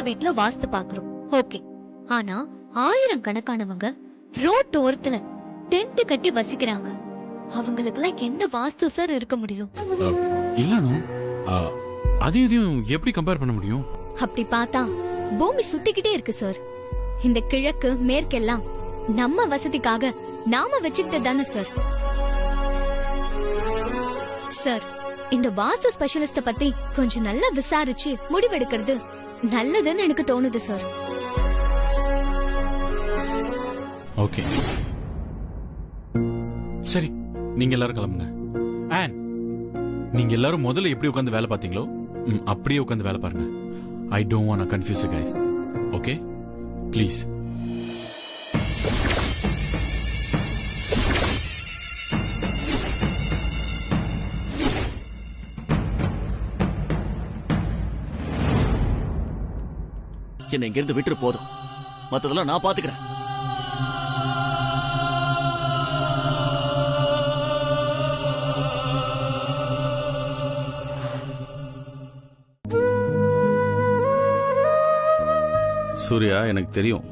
வீட்ல வாஸ்து பாக்குறோம், ஓகே. ஆனா ஆயிரக்கணக்கானவங்க ரோட்டு ஓரத்துல டென்ட் கட்டி வசிக்கிறாங்க. அவங்களுக்கெல்லாம் என்ன வாஸ்து சார் இருக்க முடியும்? இல்லனோ அதையும் இதையும் எப்படி கம்பேர் பண்ண முடியும்? அப்படி பார்த்தா பூமி சுத்திக்கிட்டே இருக்கு சார். இந்த கிழக்கு மேற்கெல்லாம் நம்ம வசதிக்காக நாம வச்சுக்கிட்டது தானே சார். சார், இந்த வாஸ்து ஸ்பெஷலிஸ்ட பத்தி கொஞ்சம் நல்லா விசாரிச்சு முடிவெடுக்கிறது நல்லதுன்னு எனக்கு தோணுது சார். ஓகே சரி, நீங்க எல்லாரும் கிளம்புங்க. ஆன், நீங்க எல்லாரும் முதல்ல எப்படி உட்கார்ந்து வேலை பார்த்தீங்களோ அப்படியே உட்கார்ந்து வேலை பாருங்க. I don't want to confuse you guys. Okay please. என்ன இங்கிருந்து விட்டு போதும், மத்ததெல்லாம் நான் பாத்துக்கிறேன். சூர்யா, எனக்கு தெரியும்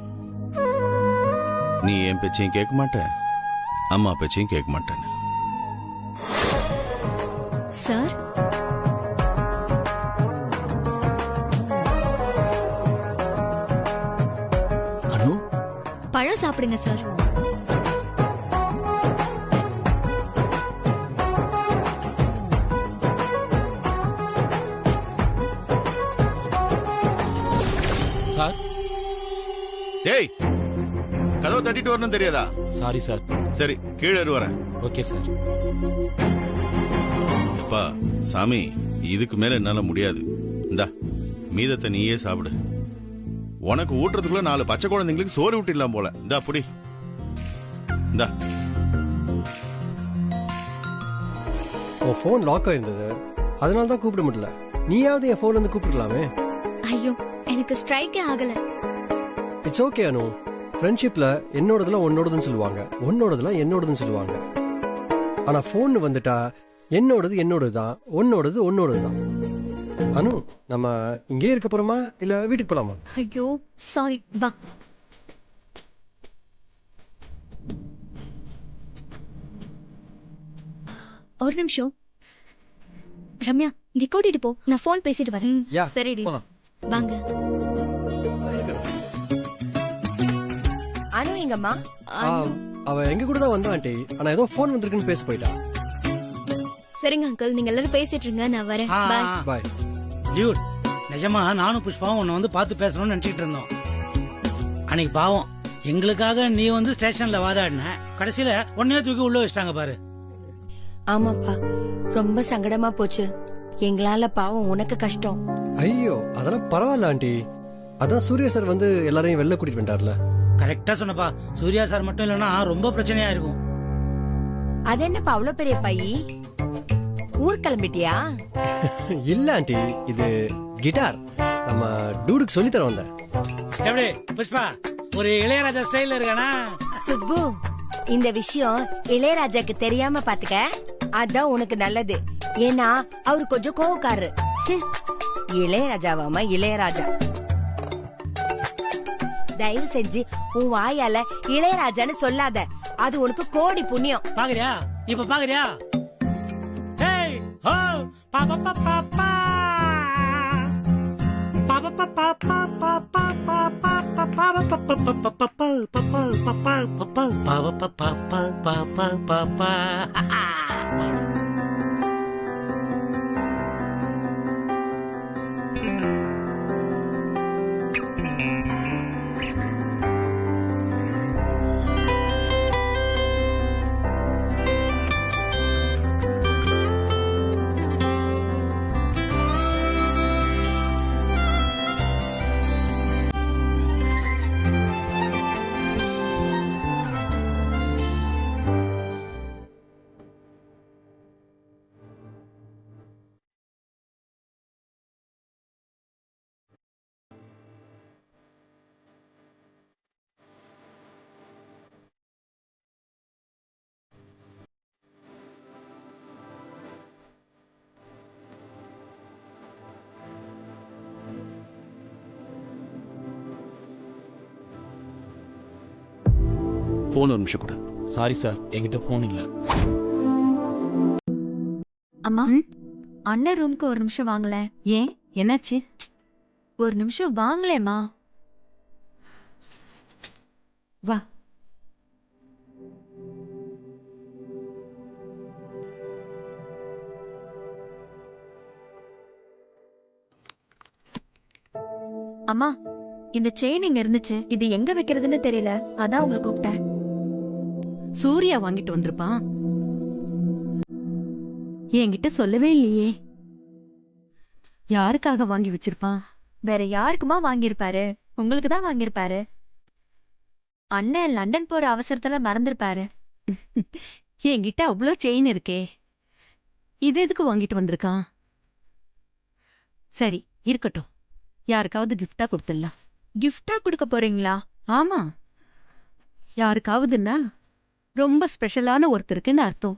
நீ என் பேச்சையும் கேட்க மாட்ட, அம்மா பேச்சையும் கேட்க மாட்டேன்னு. சார், அனு, பழம் சாப்பிடுங்க சார். சார், டேய், கதவை தட்டிட்டு வரணும் தெரியாதா? Sorry sir. சரி, கீழே வரேன். Okay sir. அப்பா சாமி, இதுக்கு மேல என்னால முடியாது. இந்தா மீதத்தை நீயே சாப்பிடு. உனக்கு ஊட்டுறதுக்குள்ள 4 பச்சை குழந்தைங்களுக்கு சோறு விட்டுடலாம் போல. இந்தா புடி. இந்தா. உன் ஃபோன் லாக் ஆயிருந்தது, அதனால தான் கூப்பிட முடியல. நீயாவது என் ஃபோன்ல இருந்து கூப்பிடலாமே. ஐயோ, எனக்கு ஸ்ட்ரைக்கே ஆகல. இட்ஸ் ஓகே அனு. ஃப்ரெண்ட்ஷிப்ல என்னோடதெல்லாம் உன்னோடதுன்னு சொல்லுவாங்க, உன்னோடதெல்லாம் என்னோடதுன்னு சொல்லுவாங்க. ஆனா ஃபோன் வந்துட்டா என்னோடது என்னோடது தான், உன்னோடது உன்னோடது தான். அனு, நம்ம இங்கே இருக்க போறோமா இல்ல வீட்டுக்கு போலாமா? ஐயோ சாரி, வா. ஒரு நிமிஷம் ரம்யா, இங்க கூட்டிட்டு போ, நான் போன் பேசிட்டு வரேன். சரிடி, வாங்க. அனு எங்கம்மா? அவ எங்க கூட தான் வந்தா ஆண்டி. ஆனா ஏதோ போன் வந்திருக்குன்னு பேச போயிட்டா. சரிங்க அங்கிள், நீங்க எல்லாரும் பேசிட்டு இருங்க, நான் வரேன். பாய் பாய். டியூட், நிஜமா நானும் புஷ்பாவும் உன்னை வந்து பார்த்து பேசணும்னு நினைச்சிட்டு இருந்தோம். அன்னைக்கு பாவம் எங்களுக்காக நீ வந்து ஸ்டேஷன்ல வாதாடின, கடைசியில உன்னையே தூக்கி உள்ள வச்சிட்டாங்க பாரு. ஆமாப்பா, ரொம்ப சங்கடமா போச்சு. எங்களால பாவம் உனக்கு கஷ்டம். ஐயோ, அதெல்லாம் பரவாயில்ல ஆண்டி. அதான் சூர்யா சார் வந்து எல்லாரையும் வெளில கூட்டிட்டு வந்தார்ல. கரெக்டா சொன்னப்பா. சூர்யா சார் மட்டும் இல்லைன்னா ரொம்ப பிரச்சனையா இருக்கும். அது என்னப்பா அவ்வளவு பெரிய பைய? ஊர் கிளம்பிட்டியா? இல்ல ஆண்டி, இது கிட்டார். நம்ம டூடுக்கு சொல்லி தர வந்தேன். எப்படி புஷ்பா, ஒரு இளையராஜா ஸ்டைல்ல இருக்கானா? சுப்பு, இந்த விஷயம் இளையராஜாக்கு தெரியாம பாத்துக்க, அதான் உனக்கு நல்லது. ஏன்னா அவரு கொஞ்சம் கோவக்காரரு. இளையராஜாவாமா இளையராஜா. தயவு செஞ்சு உன் வாயால இளையராஜான்னு சொல்லாத, அது உனக்கு கோடி புண்ணியம். பாக்குறியா, இப்ப பாக்குறியா? ஹேய் ஹோ பாப்பா பாப்பா பாப்பா பாப்பா பாப்பா பாப்பா பாப்பா பாப்பா பாப்பா. ஃபோன் ஒரு நிமிஷம் கூட. சாரி சார், என்கிட்ட ஃபோன் இல்லை. அம்மா, அண்ணன் ரூமுக்கு ஒரு நிமிஷம் வாங்கல. ஏன் என்னாச்சு? ஒரு நிமிஷம் வாங்கலேம்மா. வா. அம்மா, இந்த செயின் இங்க இருந்துச்சு. இது எங்க வைக்கிறதுன்னு தெரியல, அதான் உங்களை கூப்பிட்டேன். சூர்யா வாங்கிட்டு வந்திருப்பான். என்கிட்ட சொல்லவே இல்லையே. யாருக்காக வாங்கி வச்சிருப்பான்? வேற யாருக்குமா வாங்கியிருப்பாரு? உங்களுக்கு தான் வாங்கியிருப்பாரு. அண்ணன் லண்டன் போற அவசரத்துல மறந்துருப்பாரு. என்கிட்ட அவ்வளோ செயின் இருக்கே, இது எதுக்கு வாங்கிட்டு வந்திருக்கான்? சரி இருக்கட்டும், யாருக்காவது கிஃப்டா கொடுத்துடலாம். கிஃப்டா கொடுக்க போறீங்களா? ஆமா, யாருக்காவதுன்னா ரொம்ப ஸ்பெஷலான ஒருத்தருக்குன்னு அர்த்தம்.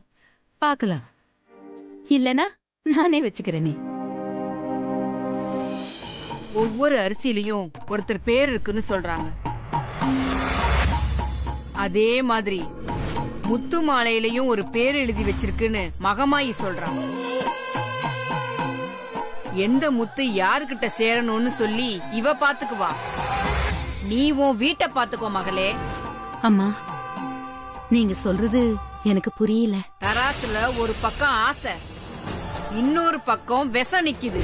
பார்க்கலாம், இல்லனா நானே வச்சுக்கிறேனே. ஒவ்வொரு அரிசியிலையும் ஒருத்தர் பேர் இருக்குன்னு சொல்றாங்க. அதே மாதிரி முத்து மாலையிலையும் ஒரு பேர் எழுதி வச்சிருக்குன்னு மகமாயி சொல்றாங்க. எந்த முத்து யாருக்கிட்ட சேரணும்னு சொல்லி இவ பாத்துக்குவா. நீ உன் வீட்டை பாத்துக்கோ மகளே. அம்மா, நீங்க சொல்றது எனக்கு புரியல. தராசுல ஒரு பக்கம் ஆசை, இன்னொரு பக்கம் விஷம் நிக்குது.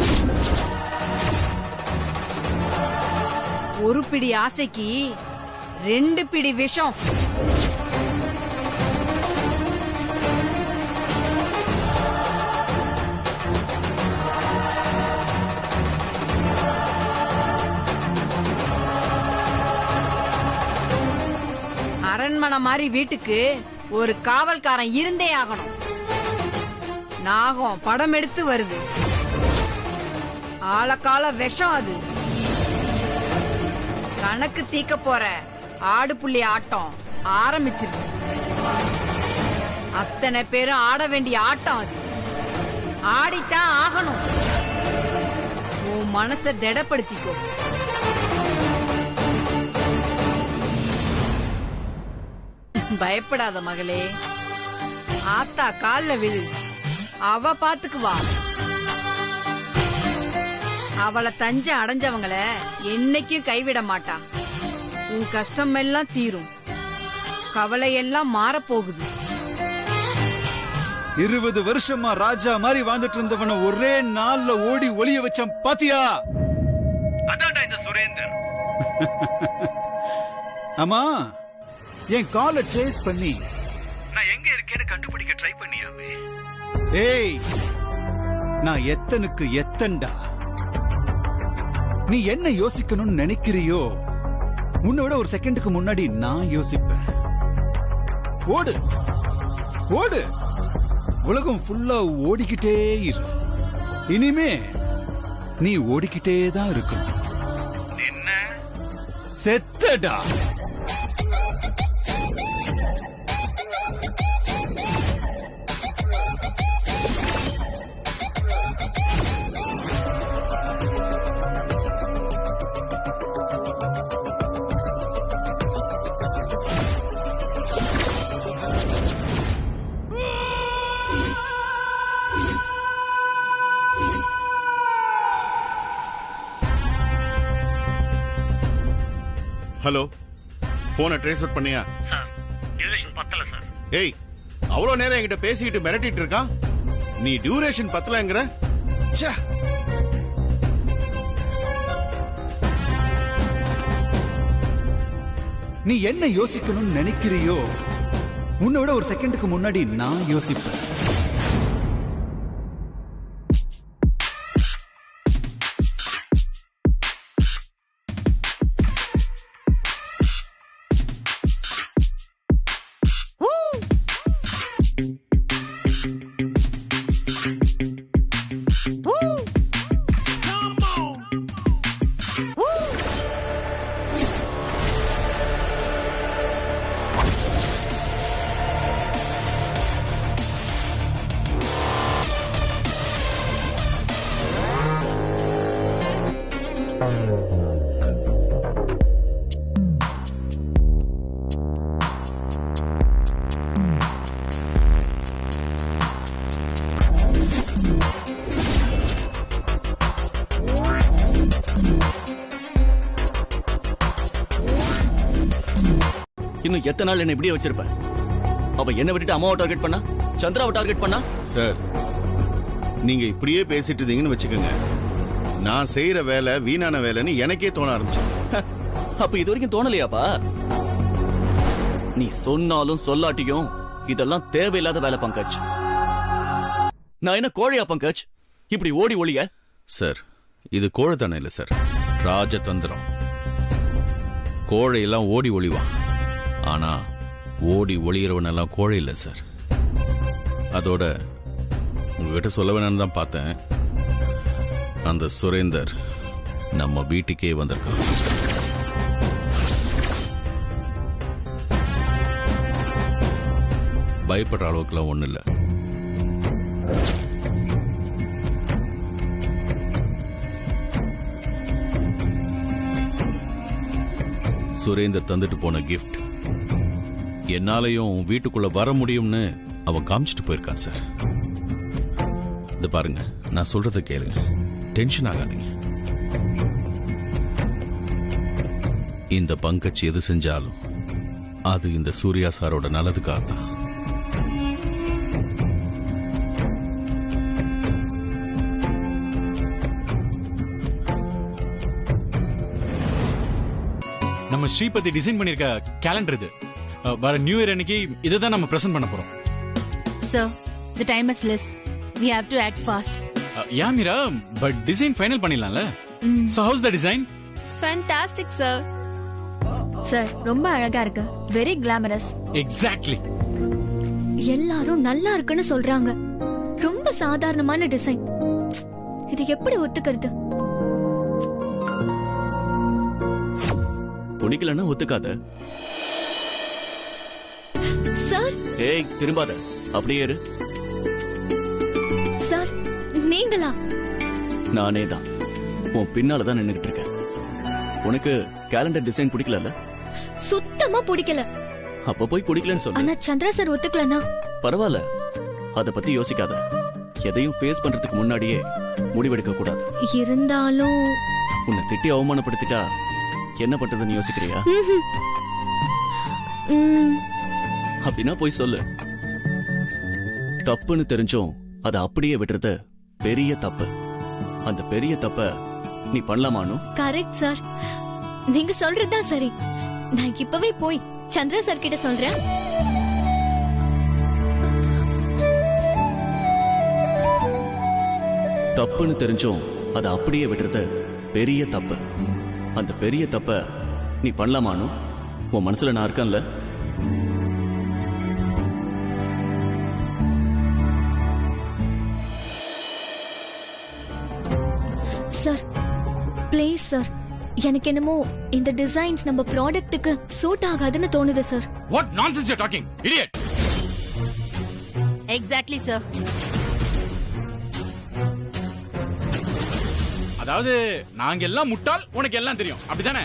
ஒரு பிடி ஆசைக்கு 2 பிடி விஷம். அரண்மனை மாதிரி வீட்டுக்கு ஒரு காவல்காரன் இருந்தே ஆகணும். நாகம் படம் எடுத்து வருது. ஆழக்கால விஷம் அது. கணக்கு தீக்க போற ஆடு புள்ளி ஆட்டம் ஆரம்பிச்சிருச்சு. அத்தனை பேரும் ஆட வேண்டிய ஆட்டம் அது. ஆடித்தான் ஆகணும். உன் மனச திடப்படுத்திக்கோ. பயப்படாத மகளே, ஆத்தா கால்ல விழு, அவ பாத்துக்குவா. அவளை தஞ்ச அடைஞ்சவங்கள என்னைக்கும் கைவிட மாட்டா. உன் கஷ்டம் எல்லாம் தீரும், கவலையெல்லாம் மாறப்போகுது. 20 வருஷமா ராஜா மாதிரி வாழ்ந்துட்டு இருந்தவன ஒரே நாள்ல ஓடி ஒளிய வச்சான் பாத்தியா? அதான்டா இந்த சுரேந்தர். ஆமா, என் காலை ட்ரேஸ் பண்ணி நான் எங்க இருக்கேன்னு கண்டுபிடிக்க ட்ரை பண்ணியாமே. ஏய், நான் எத்தனுக்கு எத்தன்டா. நீ என்ன யோசிக்கணும்னு நினைக்கிறியோ உன்னை விட ஒரு செகண்டுக்கு முன்னாடி நான் யோசிப்பேன். ஓடு ஓடு, உலகம் ஃபுல்லா ஓடிக்கிட்டே இரு. இனிமே நீ ஓடிக்கிட்டே தான் இருக்கணும். என்ன செத்தடா. ஹலோ, போனை ட்ரேஸ் அவுட் பண்ணியா? சார், டியூரேஷன் பத்தல சார். ஏய், அவ்வளவு நேரம் என்கிட்ட பேசிக்கிட்டு மிரட்டிட்டு இருக்கான். நீ டியூரேஷன் பத்தலங்கிற? ச்சே. நீ என்ன யோசிக்கணும்னு நினைக்கிறியோ உன்னை விட ஒரு செகண்டுக்கு முன்னாடி நான் யோசிப்பேன். இன்னும் எத்தனை நாள் என்ன இப்படியே வச்சிருப்ப? அவ என்ன விட்டுட்டு அம்மாவை டார்கெட் பண்ணா, சந்திராவை டார்கெட் பண்ணா. சார், நீங்க இப்படியே பேசிட்டு இருந்தீங்கன்னு வச்சுக்கோங்க, நான் செய்யற வேலை வீணான வேலைன்னு எனக்கே தோண ஆரம்பிச்சு. அப்ப இது வரைக்கும் தோணலையாப்பா? நீ சொன்னாலும் சொல்லாட்டியும் இதெல்லாம் தேவையில்லாத வேலை பங்கஜ். நான் என்ன கோழையா பங்கஜ், இப்படி ஓடி ஒளிய? சார், இது கோழைத்தனம் இல்லை சார், ராஜதந்திரம். கோழையெல்லாம் ஓடி ஒளிவான், ஆனா ஓடி ஒளிகிறவனெல்லாம் கோழை இல்லை சார். அதோட உங்ககிட்ட சொல்ல வேணும்னு தான் பார்த்தேன், அந்த சுரேந்தர் நம்ம வீட்டுக்கே வந்திருக்கான். பயப்படுற அளவுக்குலாம் ஒன்றும் இல்லை. சுரேந்தர் தந்துட்டு போன கிஃப்ட் என்னாலையும் வீட்டுக்குள்ள வர முடியும்னு அவன் காமிச்சிட்டு போயிருக்கான் சார். இது பாருங்க, நான் சொல்றதை கேளுங்க, டென்ஷன் ஆகாதீங்க. இந்த பங்கஜ் எது செஞ்சாலும் அது இந்த சூர்யா சாரோட நல்லதுக்காக தான். நம்ம ஸ்ரீபதி டிசைன் பண்ணிருக்க கேலண்டர் இது. வர நியூ இயர் அன்னைக்கு இதை தான் நம்ம பிரசன்ட் பண்ண போறோம். Sir, the time is less. We have to act fast. Yeah, Mira, but design final பண்ணிடலாம்ல. So how's the design? Fantastic, sir. Sir ரொம்ப அழகா இருக்கு. Very glamorous. Exactly. எல்லாரும் நல்லா இருக்குன்னு சொல்றாங்க. ரொம்ப சாதாரணமான டிசைன். இது எப்படி ஒத்துக்கிறது? பிடிக்கலன்னா ஒத்துக்காத. சார், ஏய் திரும்பாத, அப்படியே இரு. சார், நீங்களா? நானே தான், உன் பின்னால தான் நின்னுகிட்டு இருக்கேன். உனக்கு கேலண்டர் டிசைன் பிடிக்கல? சுத்தமா பிடிக்கல. அப்ப போய் பிடிக்கலன்னு சொல்லு. ஆனா சந்திரா சார் ஒத்துக்கலனா? பரவாயில்ல, அத பத்தி யோசிக்காத. எதையும் ஃபேஸ் பண்றதுக்கு முன்னாடியே முடிவெடுக்க கூடாது. இருந்தாலும் உன்னை திட்டி அவமானப்படுத்திட்டா என்ன பண்றதுன்னு யோசிக்கிறியா? அப்படின்னா போய் சொல்லு. தப்புன்னு தெரிஞ்சும் அதை அப்படியே விடுறது பெரிய தப்பு. அந்த பெரிய தப்ப நீ பண்ணலாமானு? கரெக்ட் சார், நீங்க சொல்றதுதான் சரி. நான் இப்பவே போய் சந்திரா சார் கிட்ட சொல்றேன். தப்புன்னு தெரிஞ்சும் அதை அப்படியே விடுறது பெரிய தப்பு. அந்த பெரிய தப்ப நீ பண்ணலாமானு? உன் மனசுல நான் இருக்கேன்ல. சார் ப்ளீஸ் சார், எனக்கு என்னமோ இந்த டிசைன்ஸ் நம்ம ப்ராடக்ட்டுக்கு சூட் ஆகாதுன்னு தோணுது sir. What nonsense you're talking, idiot! Exactly sir. அதாவது நாங்க எல்லாம் முட்டாள், உனக்கு எல்லாம் தெரியும், அப்படிதானே?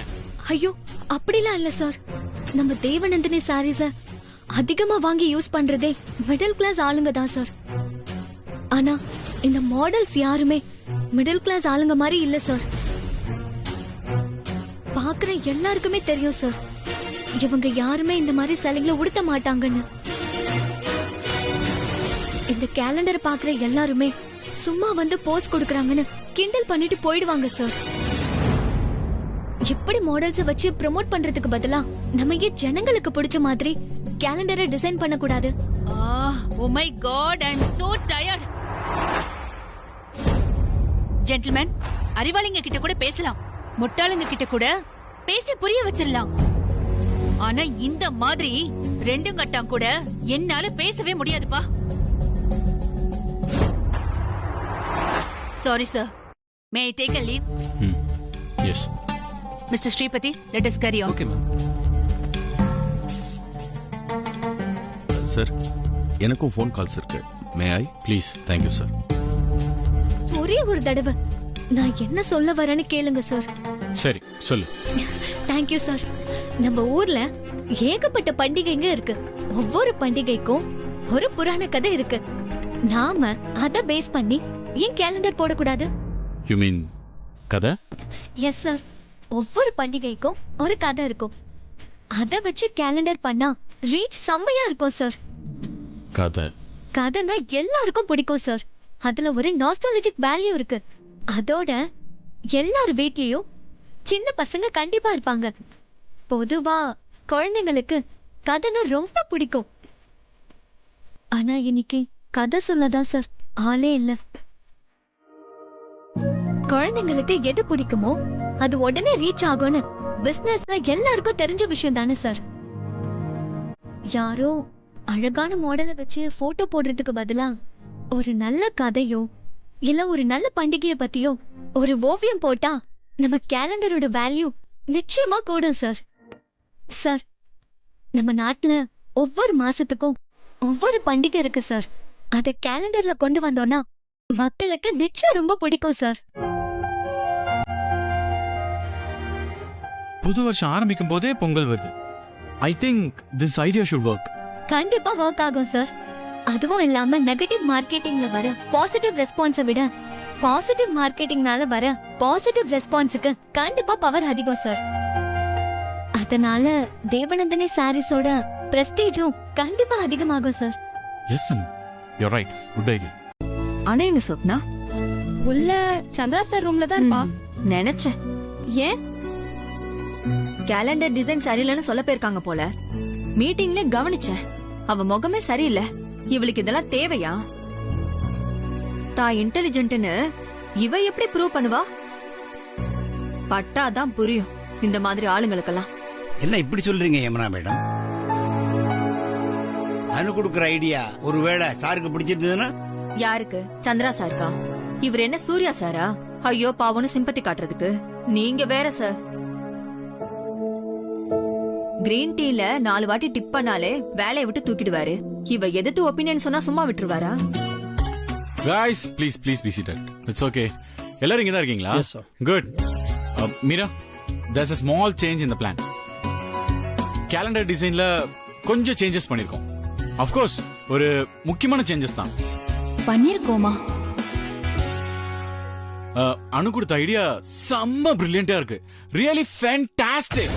ஐயோ, அப்படிலாம் இல்ல சார். நம்ம தேவநந்தினி சாரீஸ அதிகமா வாங்கி யூஸ் பண்றதே மிடில் கிளாஸ் ஆளுங்க தான் சார். ஆனா இந்த மாடல்ஸ் யாருமே மிடில் கிளாஸ் ஆளுங்க மாதிரி இல்ல சார். பாக்குற எல்லாருக்குமே தெரியும் சார், இவங்க யாருமே இந்த மாதிரி சேலைங்களை உடுத்த மாட்டாங்கன்னு. இந்த கேலண்டர் பாக்குற எல்லாருமே சும்மா வந்து போஸ் கொடுக்கறாங்கன்னு கிண்டல் பண்ணிட்டு போயிடுவாங்க சார். இப்படி மாடல்ஸ் வச்சு ப்ரோமோட் பண்றதுக்கு பதிலா நம்ம ஏன் ஜனங்களுக்கு பிடிச்ச மாதிரி கேலண்டரை டிசைன் பண்ண கூடாது? Oh my god, I am so tired. Gentlemen, அறிவாளிங்க கிட்ட கூட பேசலாம், முட்டாளுங்க கிட்ட கூட பேசி புரிய வச்சிடலாம். ஆனா இந்த மாதிரி ரெண்டும் கட்டாம் கூட என்னால பேசவே முடியாதுப்பா. Sorry sir. May I take a leave? Yes. Mr. Sripati, let us carry on. Okay, ma'am. Sir, எனக்கும் ஃபோன் கால்ஸ் இருக்கு. மே ஐ ப்ளீஸ்? Thank you sir. ஒரே ஒரு தடவை நான் என்ன சொல்ல வரேன்னு கேளுங்க சார். சரி சொல்லு. Thank you sir. நம்ம ஊர்ல ஏகப்பட்ட பண்டிகைங்க இருக்கு. ஒவ்வொரு பண்டிகைக்கும் ஒரு புராண கதை இருக்கு. நாம அத பேஸ் பண்ணி ஏன் கேலண்டர் போடக்கூடாது? யூ மீன் கதை? Yes sir. ஒவ்வொரு பண்டிகைக்கும் ஒரு கதை இருக்கும். அத வச்சு கேலண்டர் பண்ணா ரீச் செம்மையா இருக்கும் சார். கதை கதைனா எல்லாருக்கும் பிடிக்கும் சார். அதுல ஒரு நாஸ்டாலஜிக் வேல்யூ இருக்கு. அதோட எல்லார் வீட்லயும் சின்ன பசங்க கண்டிப்பா இருப்பாங்க. பொதுவா குழந்தைங்களுக்கு கதைனா ரொம்ப பிடிக்கும். ஆனா இன்னைக்கு கதை சொல்லதான் சார் ஆளே இல்ல. குழந்தைங்களுக்கு எது பிடிக்குமோ அது உடனே ரீச் ஆகும்னு பிசினஸ்ல எல்லாருக்கும் தெரிஞ்ச விஷயம் தானே சார். யாரோ அழகான மாடலை வச்சு போட்டோ போடுறதுக்கு பதிலா ஒரு நல்ல கதையோ இல்ல ஒரு நல்ல பண்டிகையை பத்தியோ ஒரு ஓவியம் போட்டா நம்ம கேலண்டரோட வேல்யூ நிச்சயமா கூடும் சார். சார், நம்ம நாட்டுல ஒவ்வொரு மாசத்துக்கும் ஒவ்வொரு பண்டிகை இருக்கு சார். அத கேலண்டர்ல கொண்டு வந்தோம்னா மக்களுக்கு நிச்சயம் ரொம்ப பிடிக்கும் சார். புது வருஷம் ஆரம்பிக்கும் போதே பொங்கல் வருது. I think this idea should work. கண்டிப்பா ஒர்க் ஆகும் சார். அதுவும் இல்லாம நெகட்டிவ் மார்க்கெட்டிங்ல வர பாசிட்டிவ் ரெஸ்பான்ஸை விட பாசிட்டிவ் மார்க்கெட்டிங்னால வர பாசிட்டிவ் ரெஸ்பான்ஸுக்கு கண்டிப்பா பவர் அதிகம் சார். அதனால தேவநந்தினி சாரீஸோட பிரஸ்டீஜும் கண்டிப்பா அதிகமாகும் sir. Yes Anu, you are right. Good idea. ஆனா எங்க சொப்னா உள்ள சந்திரா சார் ரூம்ல தான் இருப்பா. நினைச்சேன். ஏன்? கேலண்டர் டிசைன் சரியில்லைன்னு சொல்ல போயிருக்காங்க போல. மீட்டிங்ல கவனிச்சேன். அவ முகமே சரியில்லை. இவளுக்கு இதெல்லாம் தேவையா? தான் இன்டெலிஜென்ட்னு இவ எப்படி ப்ரூவ் பண்ணுவா? பட்டாதான் புரியும் இந்த மாதிரி ஆளுங்களுக்கெல்லாம். என்ன இப்படி சொல்றீங்க யமுனா மேடம்? அனு கொடுக்குற ஐடியா ஒருவேளை சாருக்கு பிடிச்சிருந்ததுன்னா? யாருக்கு? சந்திரா சாருக்கா? இவர் என்ன சூர்யா சாரா? ஐயோ பாவனு சிம்பத்தி காட்டுறதுக்கு. நீங்க வேற சார். கிரீன் டீல 4 வாட்டி டிப் பண்ணாலே வேலையை விட்டு தூக்கிடுவாரு. இவ எதிர்த்து ஒப்பீனியன் சொன்னா சும்மா விட்டுருவாரா? Guys, please be seated. It's okay. எல்லாரும் இங்க தான் இருக்கீங்களா? Yes, sir. Good. Meera, there's a small change in the plan. Calendar டிசைன்ல கொஞ்சம் சேஞ்சஸ் பண்ணிருக்கோம். Of course, ஒரு முக்கியமான சேஞ்சஸ் தான் பண்ணிருக்கோமா? அனு கொடுத்த ஐடியா செம்ம பிரில்லியண்டா இருக்கு. Really fantastic.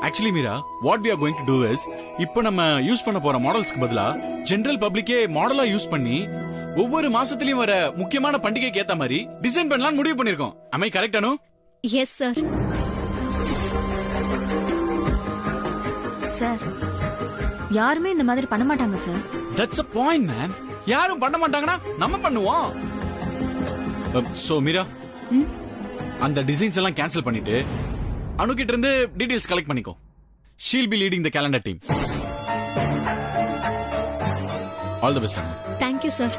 Actually, Meera, what we are going to do is, இப்போ நம்ம யூஸ் பண்ண போற மாடல்ஸ்க்கு பதிலா ஜெனரல் பப்ளிக்கே மாடலா யூஸ் பண்ணி ஒவ்வொரு மாசத்துலயும் வர முக்கியமான பண்டிகைக்கு ஏத்த மாதிரி டிசைன் பண்ணலாம்னு முடிவு பண்ணிருக்கோம். Am I correct, Anu? Yes, sir. Sir, யாருமே இந்த மாதிரி பண்ண மாட்டாங்க sir. That's a point, man. யாரும் பண்ண மாட்டாங்கன்னா நம்ம பண்ணுவோம். So, Meera, அந்த டிசைன்ஸ் எல்லாம் கேன்சல் பண்ணிட்டு அனு கிட்ட இருந்து டீடைல்ஸ் கலெக்ட் பண்ணிக்கோ. She'll be leading the calendar team. All the best, Anu. Thank you, sir.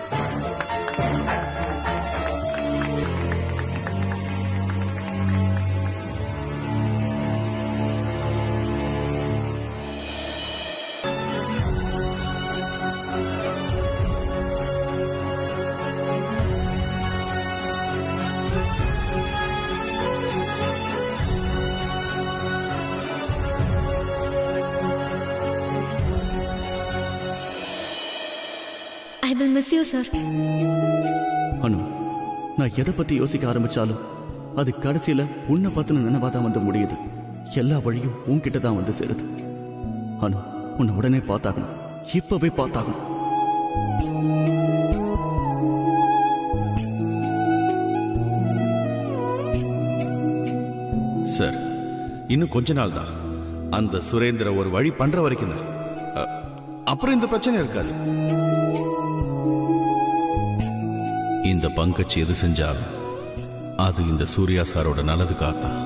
I will miss you, sir. அனு, நான் எதை பத்தி யோசிக்க ஆரம்பிச்சாலும் அது கடைசியில உன்னை பத்தின நினைவா தான் வந்து முடியுது. எல்லா வழியும் உன்கிட்ட தான் வந்து சேருது. அனு, உன்னை உடனே பார்த்தாகணும். இப்பவே பார்த்தாகணும். சார், இன்னும் கொஞ்ச நாள் தான். அந்த சுரேந்திர ஒரு வழி பண்ற வரைக்கும் தான். அப்புறம் இந்த பிரச்சனை இருக்காது. இந்த பங்கஜ் எது செஞ்சாலும் அது இந்த சூர்யா சாரோட நல்லதுக்காகத்தான்.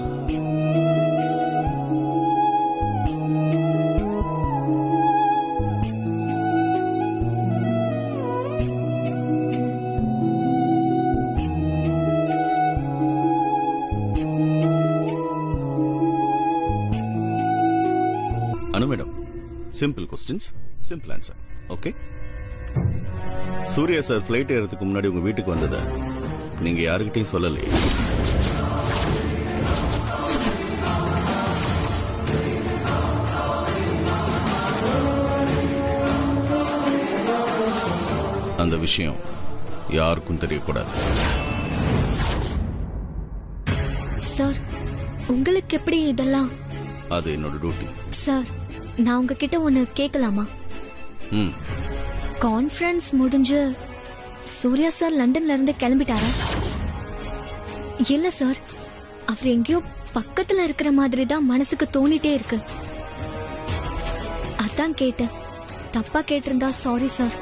Anu madam, simple questions, simple answer. Okay? Surya sir flight ஏறதுக்கு முன்னாடி உங்க வீட்டுக்கு வந்ததை நீங்க யாருக்கிட்டையும் சொல்லலையே? அந்த விஷயம் யாருக்கும் தெரியக்கூடாது. சார் உங்களுக்கு எப்படி இதெல்லாம்? அது என்னோட டியூட்டி. சார் நான் உங்ககிட்ட ஒன்னு கேட்கலாமா? கான்ஃபரன்ஸ் முடிஞ்சு சூர்யா சார் லண்டன்ல இருந்து கிளம்பிட்டாரா? இல்ல சார், அவர் எங்கேயோ பக்கத்துல இருக்கிற மாதிரி தான் மனசுக்கு தோணிட்டே இருக்கு. அதான் கேட்டேன். தப்பா கேட்டிருந்தா சாரி சார்.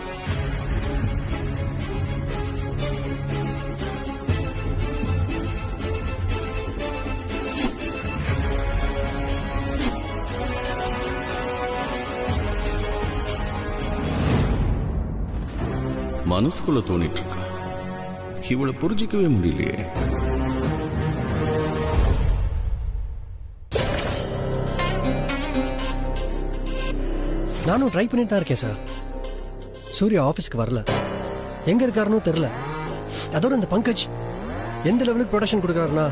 மனசுக்குள்ள தோணிட்டு இருக்கா, இவளை புரிஞ்சிக்கவே முடியலையே. நானும் ட்ரை பண்ணிட்டு தான் இருக்கேன் சார். சூர்யா ஆபீஸ்க்கு வரல, எங்க இருக்காருன்னு தெரியல. அதோட இந்த பங்கஜ் எந்த லெவலுக்கு ப்ரொடக்ஷன் கொடுக்கறாருன்னா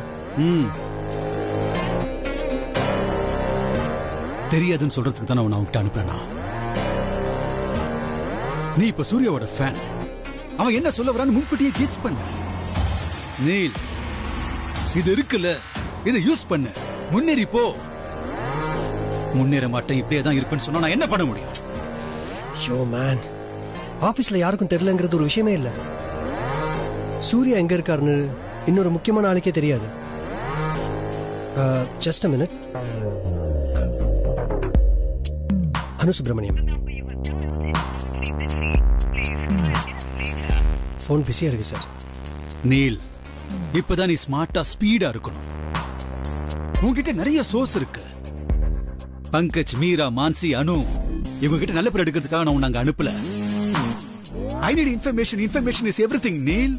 தெரியாதுன்னு சொல்றதுக்கு தான் நான் அவன்கிட்ட அனுப்புறேனா? நீ இப்ப சூர்யாவோட ஃபேன். அவன் என்ன சொல்ல வரான்னு முன்கூட்டியே கெஸ் பண்ண. நீல், இது இருக்குல்ல, இதை யூஸ் பண்ணு, முன்னேறி போ. முன்னேற மாட்டேன், இப்படியே தான் இருப்பேன்னு சொன்னா நான் என்ன பண்ண முடியும்? ஷோ மேன், ஆபீஸ்ல யாருக்கும் தெரியலங்கிறது ஒரு விஷயமே இல்ல. சூர்யா எங்க இருக்காருன்னு இன்னொரு முக்கியமான ஆளுக்கே தெரியாது. Just a minute. Anu Subramaniam phone பிஸியா இருக்கு சார். நீல், இப்பதான் நீ ஸ்மார்ட்டா ஸ்பீடா இருக்கணும். உன்கிட்ட நிறைய சோர்ஸ் இருக்கு. பங்கஜ், மீரா, மான்சி, அனு இவங்க கிட்ட நல்ல பேர் எடுக்கிறதுக்காக நான் உன்னை அனுப்பல. I need information. Information is everything, Neel.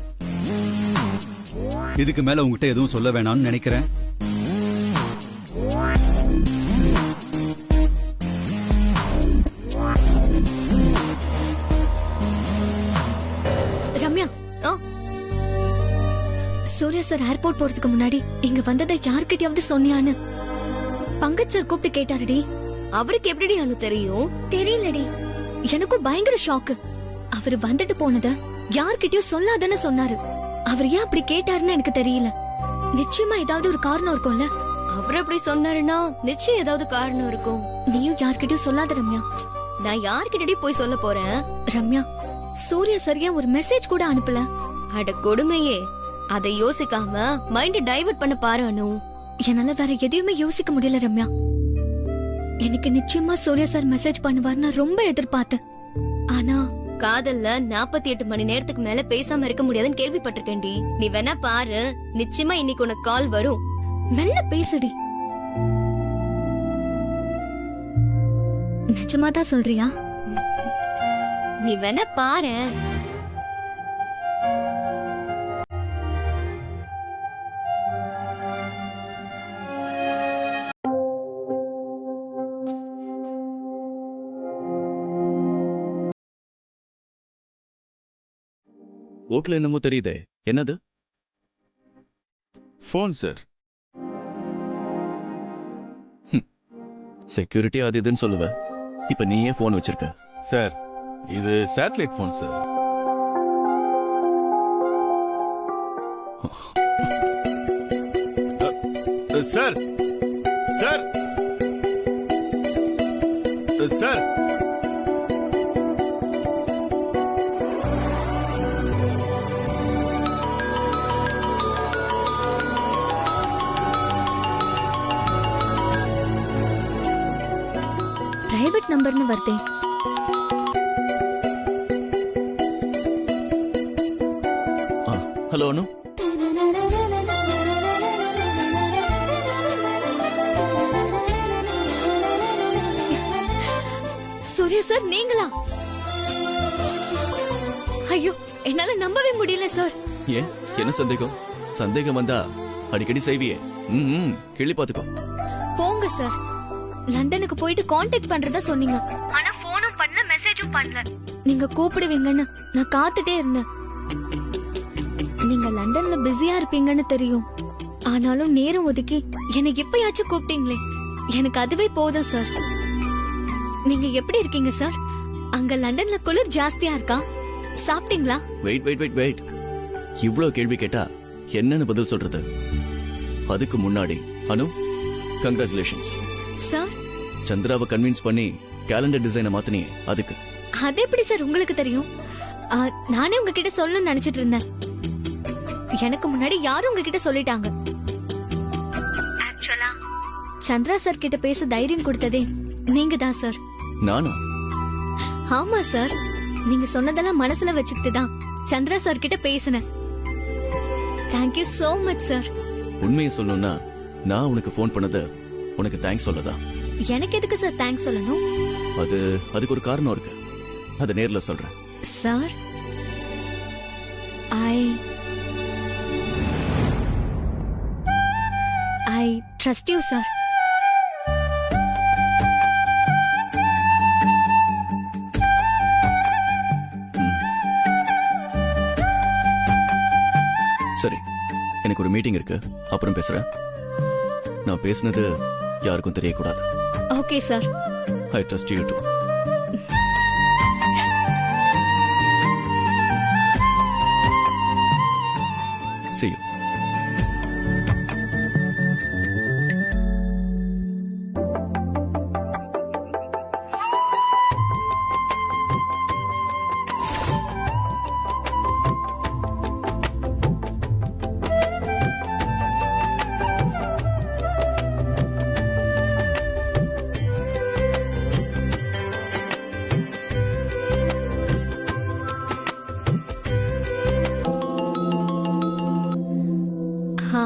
இதுக்கு மேல உங்ககிட்ட எதுவும் சொல்ல வேணாம்னு நினைக்கிறேன். ரம்யா, சூர்யா சார் ஏர்போர்ட் போறதுக்கு முன்னாடி இங்க வந்ததை யார்கிட்டயாவது சொன்னியான்னு பங்கஜ் சார் கூப்பிட்டு கேட்டாருடி. அவருக்கு எப்படி அனு தெரியும்? தெரியலடி. எனக்கும் பயங்கர ஷாக்கு. அவர் வந்துட்டு போனத யார்கிட்டயும் சொல்லாதன்னு சொன்னாரு. அவர் ஏன் அப்படி கேட்டாருன்னு எனக்கு தெரியல. நிச்சயமா ஏதாவது ஒரு காரணம் இருக்கும்ல. அவர் அப்படி சொன்னாருன்னா நிச்சயம் ஏதாவது காரணம் இருக்கும். நீயும் யார்கிட்டயும் சொல்லாத ரம்யா. நான் யார்கிட்டயும் போய் சொல்ல போறேன்? ரம்யா, சூர்யா சரியா ஒரு மெசேஜ் கூட அனுப்பல. அட கொடுமையே, அதை யோசிக்காம மைண்ட் டைவர்ட் பண்ண பாரு அனு. என்னால வேற எதையுமே யோசிக்க முடியல ரம்யா. எனக்கு நிச்சயமா சூர்யா சார் மெசேஜ் பண்ணுவார் நான் ரொம்ப எதிர்பார்த்தேன். ஆனா காதல்ல 48 மணி நேரத்துக்கு மேல பேசாம இருக்க முடியாதுன்னு கேள்விப்பட்டிருக்கேன்டி. நீ வேணா பாரு, நிச்சயமா இன்னைக்கு உனக்கு கால் வரும். மெல்ல பேசுடி. நிஜமா தான் சொல்றியா? நீ வேணா பாரு. ஓட்டுல என்னமோ தெரியுதே, என்னது? Phone sir. செக்யூரிட்டி அது இதுன்னு சொல்லுவ, இப்ப நீயே போன் வச்சிருக்க. சார், இது satellite phone sir. Sir sir sir private நம்பர்னு வருதே. ஹலோ அனு. சூர்யா சார், நீங்களா? ஐயோ, என்னால நம்பவே முடியல சார். ஏன், என்ன சந்தேகம்? சந்தேகம் வந்தா அடிக்கடி செய்வியே. கேள்வி பாத்துக்கோ. போங்க சார். லண்டனுக்கு போயிட்டு கான்டாக்ட் பண்றதா சொன்னீங்க. ஆனா போனும் பண்ணல, மெசேஜும் பண்ணல. நீங்க கூப்பிடுவீங்கன்னு நான் காத்துட்டே இருந்தேன். நீங்க லண்டன்ல பிஸியா இருப்பீங்கன்னு தெரியும். ஆனாலும் நேரம் ஒதுக்கி என்னை எப்பயாச்சும் கூப்பிட்டீங்களே, எனக்கு அதுவே போதும் சார். நீங்க எப்படி இருக்கீங்க சார்? அங்க லண்டன்ல குளிர் ஜாஸ்தியா இருக்கா? சாப்பிட்டீங்களா? வெயிட் வெயிட் வெயிட் வெயிட் இவ்ளோ கேள்வி கேட்டா என்னன்னு பதில் சொல்றது? அதுக்கு முன்னாடி அனு, கங்க்ராச்சுலேஷன்ஸ். சார், சந்திராவை கன்வின்ஸ் பண்ணி கேலண்டர் டிசைனை மாத்தினியே அதுக்கு. அது எப்படி சார் உங்களுக்கு தெரியும்? நானே உங்ககிட்ட சொல்லணும்னு நினைச்சிட்டு இருந்தேன். எனக்கு முன்னாடி யாரும் உங்ககிட்ட சொல்லிட்டாங்க. ஆக்சுவலா சந்திரா சார் கிட்ட பேச தைரியம் கொடுத்ததே நீங்க தான் சார். நானா? ஆமா சார், நீங்க சொன்னதெல்லாம் மனசுல வச்சுக்கிட்டு தான் சந்திரா சார் கிட்ட பேசினேன். Thank you so much sir. உண்மையை சொல்லணும்னா நான் உனக்கு ஃபோன் பண்ணது உனக்கு தேங்க்ஸ் சொல்லதா? எனக்கு எதுக்கு சார் தேங்க்ஸ் சொல்லணும்? அதுக்கு ஒரு காரணம் இருக்கு, அதை நேர்ல சொல்றேன். Sir, I trust you, sir. சரி, எனக்கு ஒரு மீட்டிங் இருக்கு, அப்புறம் பேசுறேன். நான் பேசுனது யாருக்கும் தெரியக்கூடாது. Okay, sir. I trust you too. See you.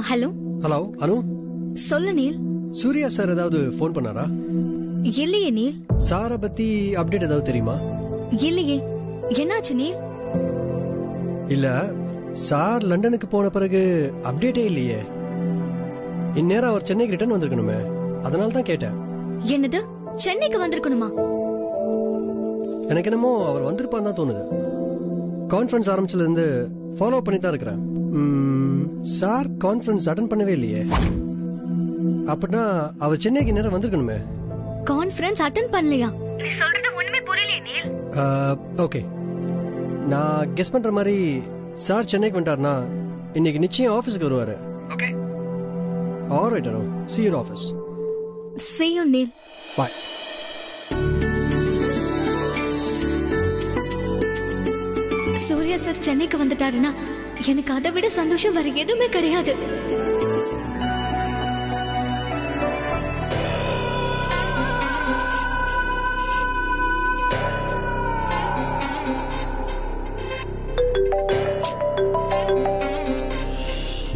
Hello. Hello Anu. சொல்லு நீல். சூர்யா சார் ஏதாவது ஃபோன் பண்ணாரா? இல்லையே நீல். சாரை பத்தி அப்டேட் ஏதாவது தெரியுமா? இல்லையே. என்னாச்சு நீல்? இல்ல, சார் லண்டனுக்கு போன பிறகு அப்டேட்டே இல்லையே. இந்நேரம் அவர் சென்னைக்கு ரிட்டர்ன் வந்திருக்கணுமே, அதனால தான் கேட்டேன். என்னது, சென்னைக்கு வந்திருக்கணுமா? எனக்கு என்னமோ அவர் வந்திருப்பான்னு தான் தோணுது. கான்ஃபரன்ஸ் ஆரம்பிச்சதுல இருந்து ஃபாலோ பண்ணி தான் இருக்கிறேன். சார் கான்ஃபரன்ஸ் அட்டெண்ட் பண்ணவே இல்லையே. அப்படின்னா அவர் சென்னைக்கு நேரம் வந்திருக்கணுமே. கான்ஃபரன்ஸ் அட்டெண்ட் பண்ணலையா? நீ சொல்றது ஒண்ணுமே புரியலையே நீல். ஓகே, நான் கெஸ் பண்ற மாதிரி சார் சென்னைக்கு வந்துட்டார்னா இன்னைக்கு நிச்சயம் ஆபீஸ்க்கு வருவாரு. Okay, alright Anu, see you in office. See you Neel. Bye. Surya sir சென்னைக்கு வந்துட்டாருன்னா எனக்கு அதை விட சந்தோஷம் வேற எதுவுமே கிடையாது.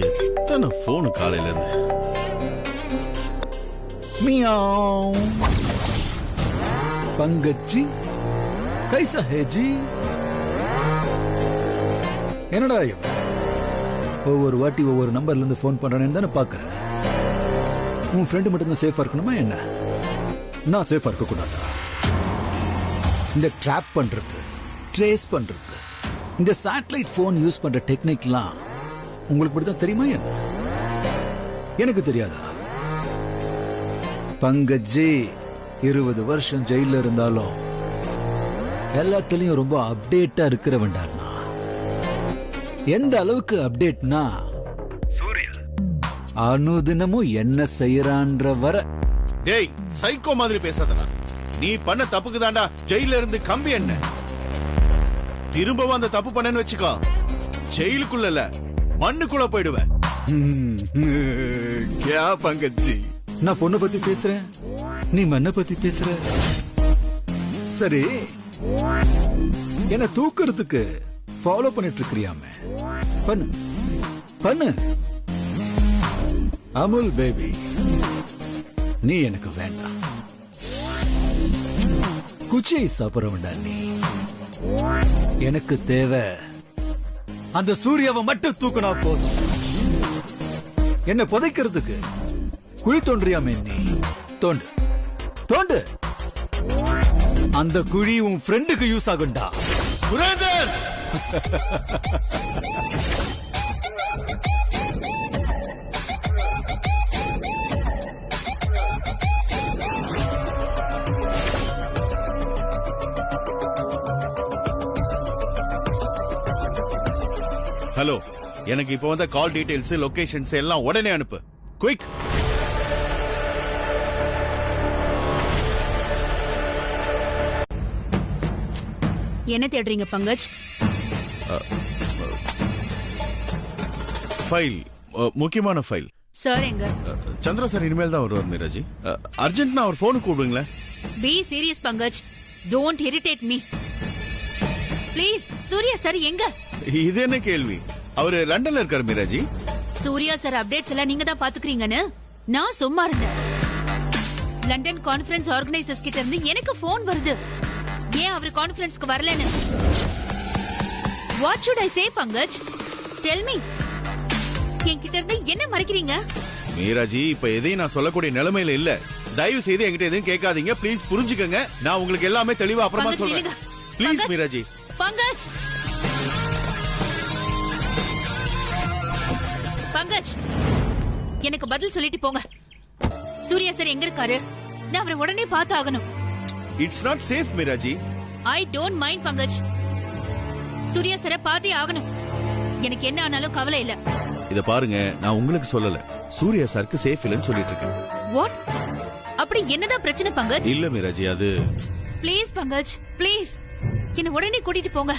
எத்தனை போன் காலையில இருந்து. மியாவ். பங்கஜி கைசா ஹே ஜி? என்னடா இவன் ஒவ்வொரு வாட்டி ஒவ்வொரு நம்பர்ல இருந்து போன் பண்றேன்னு தானே பாக்குறேன். உன் ஃப்ரெண்டு மட்டும் தான் சேஃபா இருக்கணுமா என்ன? நான் சேஃபா இருக்க கூடாதா? இந்த ட்ராப் பண்றது, ட்ரேஸ் பண்றது, இந்த சேட்டலைட் போன் யூஸ் பண்ற டெக்னிக்லாம் உங்களுக்கு மட்டும் தான் தெரியுமா என்ன? எனக்கு தெரியாதா? பங்கஜி 20 வருஷம் ஜெயில இருந்தாலும் எல்லாத்துலயும் ரொம்ப அப்டேட்டா இருக்கிறவன்டானா. எந்த அளவுக்கு அப்டேட்னா, சூர்யா அனுதினமும் என்ன செய்யறான்ற வர. டேய், சைக்கோ மாதிரி பேசாதடா. நீ பண்ண தப்புக்கு தாண்டா ஜெயில இருந்து கம்பி என்ன. திரும்பவும் அந்த தப்பு பண்ணேன்னு வச்சுக்கோ, ஜெயிலுக்குள்ள மண்ணுக்குள்ள போயிடுவேன். கே பங்கஜி, நான் பொண்ணை பத்தி பேசுறேன், நீ மண்ணை பத்தி பேசுற. சரி, என்ன தூக்குறதுக்கு ஃபாலோ பண்ணிட்டு இருக்கிறியாமே, பண்ணு பண்ணு. அமுல் பேபி, நீ எனக்கு வேண்டாம். குச்சியை சாப்பிட வேண்டாம் நீ. எனக்கு தேவை அந்த சூர்யாவை மட்டும் தூக்குனா போதும். என்ன புதைக்கிறதுக்கு குழி தோன்றியாமே நீ, தோண்டு தோண்டு. அந்த குழி உன் ஃப்ரெண்டுக்கு யூஸ் ஆகுண்டா. சுரேந்தர், ஹலோ, எனக்கு இப்போ வந்த கால் டீடைல்ஸ், லொகேஷன்ஸ் எல்லாம் உடனே அனுப்பு. குயிக். என்ன தேடுறீங்க பங்கஜ்? ஃபைல், முக்கியமான ஃபைல். சார் எங்க? சந்திரா சார் இனிமேல் தான் வருவார் மீராஜி. அர்ஜென்ட்னா அவர் போனுக்கு கூப்பிடுங்களேன். B serious Pankaj, don't irritate me please. Surya sir எங்க? இது என்ன கேள்வி? அவரு லண்டன்ல இருக்காரு மீராஜி. சூர்யா சார் அப்டேட்ஸ் எல்லாம் நீங்க தான் பாத்துக்கிறீங்கன்னு நான் சும்மா இருந்தேன். லண்டன் கான்ஃபரன்ஸ் ஆர்கனைசர்ஸ் கிட்ட இருந்து எனக்கு போன் வருது, ஏன் அவர் கான்ஃபரன்ஸ்க்கு வரலன்னு. What should I say Pankaj? Tell me. என்கிட்ட இருந்து என்ன மறைக்கிறீங்க? மீராஜி, இப்ப எதையும் நான் சொல்லக்கூடிய நிலைமையில இல்ல. தயவு செய்து என்கிட்ட எதையும் கேட்காதீங்க ப்ளீஸ், புரிஞ்சுக்கங்க. நான் உங்களுக்கு எல்லாமே தெளிவா அப்புறமா சொல்றேன். ப்ளீஸ் மீராஜி. பங்கஜ், பங்கஜ், எனக்கு பதில் சொல்லிட்டு போங்க. சூர்யா சார் எங்க இருக்காரு? நான் அவரை உடனே பார்த்து ஆகணும். It's not safe மீராஜி. I don't mind Pankaj. Surya சார பார்த்தே ஆகணும். எனக்கு என்ன ஆனாலும் கவலை இல்ல. இத பாருங்க, நான் உங்களுக்கு சொல்லல, சூர்யா சாருக்கு சேஃப் இல்லன்னு சொல்லிட்டு இருக்கேன். வாட்? அப்படி என்னதான் பிரச்சனை பங்கஜ்? இல்ல மீராஜி, அது ப்ளீஸ் பங்கஜ், ப்ளீஸ் என்ன உடனே கூட்டிட்டு போங்க.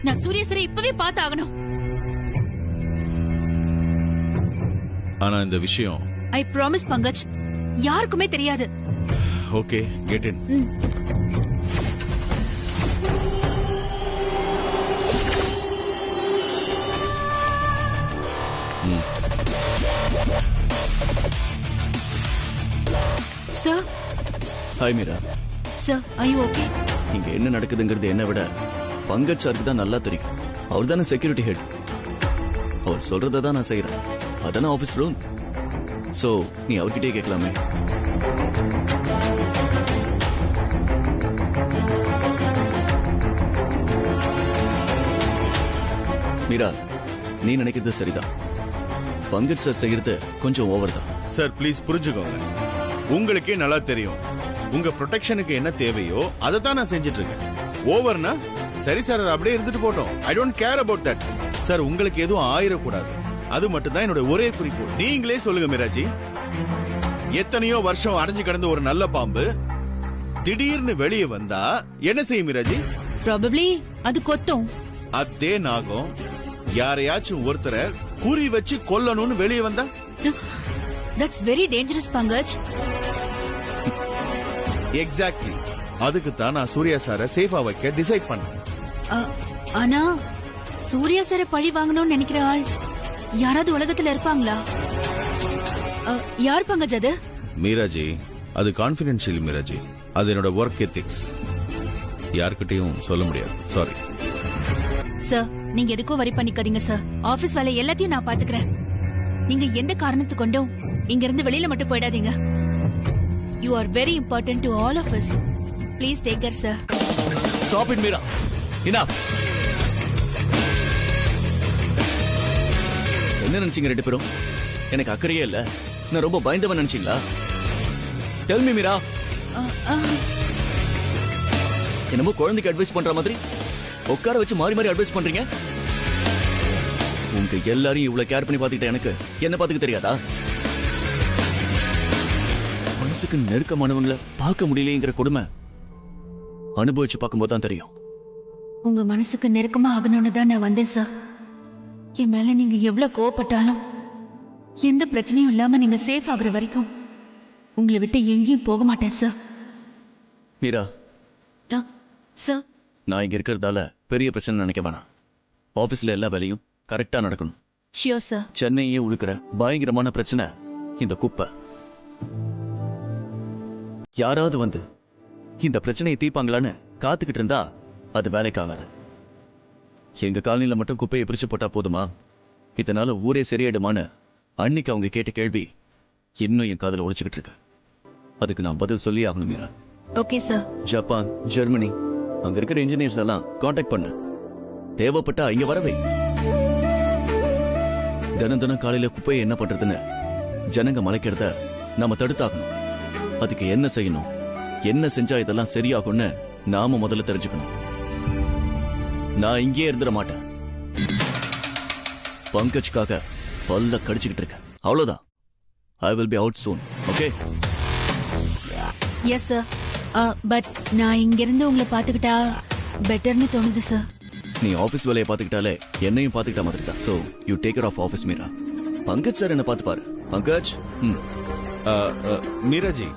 நான் சூர்யா சாரை இப்பவே பார்த்து ஆகணும். ஆனா இந்த விஷயம் ஐ ப்ராமிஸ் பங்கஜ், யாருக்குமே தெரியாது. Okay, get in. Sir. Hi Meera. Sir, are you okay? இங்க என்ன நடக்குதுங்கிறது என்ன விட பங்கஜ் சாருக்கு தான் நல்லா தெரியும். அவர் தானே செக்யூரிட்டி ஹெட். அவர் சொல்றதை தான் நான் செய்யறேன். அதான ஆபீஸ் ரூம். சோ நீ அவர்கிட்டயே கேட்கலாமே. மீரா, நீ நினைக்கிறது சரிதான். பங்கஜ் சார் செய்யறது கொஞ்சம் ஓவர் தான். சார் ப்ளீஸ் புரிஞ்சுக்கோங்க. உங்களுக்கே நல்லா தெரியும் உங்க ப்ரொடெக்ஷனுக்கு என்ன தேவையோ அதை தான் நான் செஞ்சிட்டு இருக்கேன். ஓவர்னா சரி சார், அது அப்படியே இருந்துட்டு போட்டோம். I don't care about that. Sir, உங்களுக்கு எதுவும் ஆயிடக்கூடாது, அது மட்டும் தான் என்னோட ஒரே குறிப்பு. நீங்களே சொல்லுங்க மீராஜி, எத்தனையோ வருஷம் அடைஞ்சு கிடந்த ஒரு நல்ல பாம்பு திடீர்னு வெளியே வந்தா என்ன செய்யும் மீராஜி? Probably அது கொத்தும். அதே நாகம் யாரையாச்சும் ஒருத்தரை குறி வச்சு கொல்லணும்னு வெளியே வந்தா? That's very dangerous Pankaj. Exactly. அதுக்கு தான் நான் சூர்யா சாரை சேஃபா வைக்க டிசைட் பண்ணேன். ஆனா சூர்யா சாரை பழி வாங்கணும்னு நினைக்கிற ஆள் யாராவது உலகத்துல இருப்பாங்களா? யார் பங்கஜ் அது? மீராஜி, அது கான்ஃபிடென்ஷியல் மீராஜி. அது என்னோட ஒர்க் எத்திக்ஸ். யார்கிட்டயும் சொல்ல முடியாது. Sorry sir. நீங்க எதுக்கும் வரி பண்ணிக்காதீங்க சார். ஆபீஸ் வேலை எல்லாத்தையும் நான் பாத்துக்கிறேன். நீங்க எந்த காரணத்து கொண்டும் இங்க இருந்து வெளியில மட்டும் போயிடாதீங்க. You are very important to all of us. Please take care sir. Stop it Meera. Enough. என்ன நினைச்சீங்க ரெண்டு பேரும்? எனக்கு அக்கறையே இல்ல, நான் ரொம்ப பயந்தவன் நினைச்சீங்களா? Tell me Meera. என்னமோ குழந்தைக்கு அட்வைஸ் பண்ற மாதிரி உட்கார வச்சு மாறி மாறி அட்வைஸ் பண்றீங்க. உங்க எல்லாரையும் இவ்வளவு கேர் பண்ணி பாத்துக்கிட்ட எனக்கு என்ன பாத்துக்க தெரியாதா? மனசுக்கு நெருக்கமானவங்களை பார்க்க முடியலைங்கிற கொடுமை அனுபவிச்சு பார்க்கும்போது தான் தெரியும். உங்க மனசுக்கு நெருக்கமா ஆகணும்னு தான் நான் வந்தேன் சார். என் மேல நீங்க எவ்வளவு கோவப்பட்டாலும் எந்த பிரச்சனையும் இல்லாம நீங்க சேஃப் ஆகுற வரைக்கும் உங்களை விட்டு எங்கேயும் போக மாட்டேன் சார். மீரா சார், நான் இங்க இருக்கிறதால பெரிய பிரச்சனை நினைக்க வேணாம். ஆபீஸ்ல எல்லா வேலையும் கரெக்டா நடக்கணும். Sure sir. சென்னையே உழுக்கிற பயங்கரமான பிரச்சனை இந்த குப்பை. யாராவது வந்து இந்த பிரச்சனையை தீர்ப்பாங்களான்னு காத்துக்கிட்டு இருந்தா அது வேலைக்காகாது. எங்க காலனில மட்டும் குப்பையை பிரிச்சு போட்டா போதுமா? இதனால ஊரே சரியாயிடுமான்னு அன்னைக்கு அவங்க கேட்ட கேள்வி இன்னும் என் காதுல ஒழிச்சுக்கிட்டு இருக்கு. அதுக்கு நான் பதில் சொல்லி ஆகணும் Meera. Okay sir. Japan, Germany, அங்க இருக்கிற இன்ஜினியர்ஸ் எல்லாம் காண்டாக்ட் பண்ணு. தேவைப்பட்டா இங்க வரவை. தினம் தினம் காலையில குப்பையை என்ன பண்றதுன்னு ஜனங்க மலைக்கிறத நாம தடுத்தாகணும். அதுக்கு என்ன செய்யணும், என்ன செஞ்சா இதெல்லாம் சரியாகும்னு நாம முதல்ல தெரிஞ்சுக்கணும். நான் இங்கே இருந்துட மாட்டேன். பங்கஜ்காக பல்ல கடிச்சுக்கிட்டு இருக்கேன். அவ்வளவுதான். I will be out soon. Okay? Yes sir. But நான் இங்க இருந்து உங்களை பாத்துக்கிட்டா பெட்டர்னு தோணுது சார். நீ ஆபீஸ் வேலையை பாத்துக்கிட்டாலே என்னையும் பாத்துக்கிட்ட மாதிரி தான். So you take care of office Meera. Pankaj sir என்ன பாத்து பாரு. பங்கஜ். மீராஜி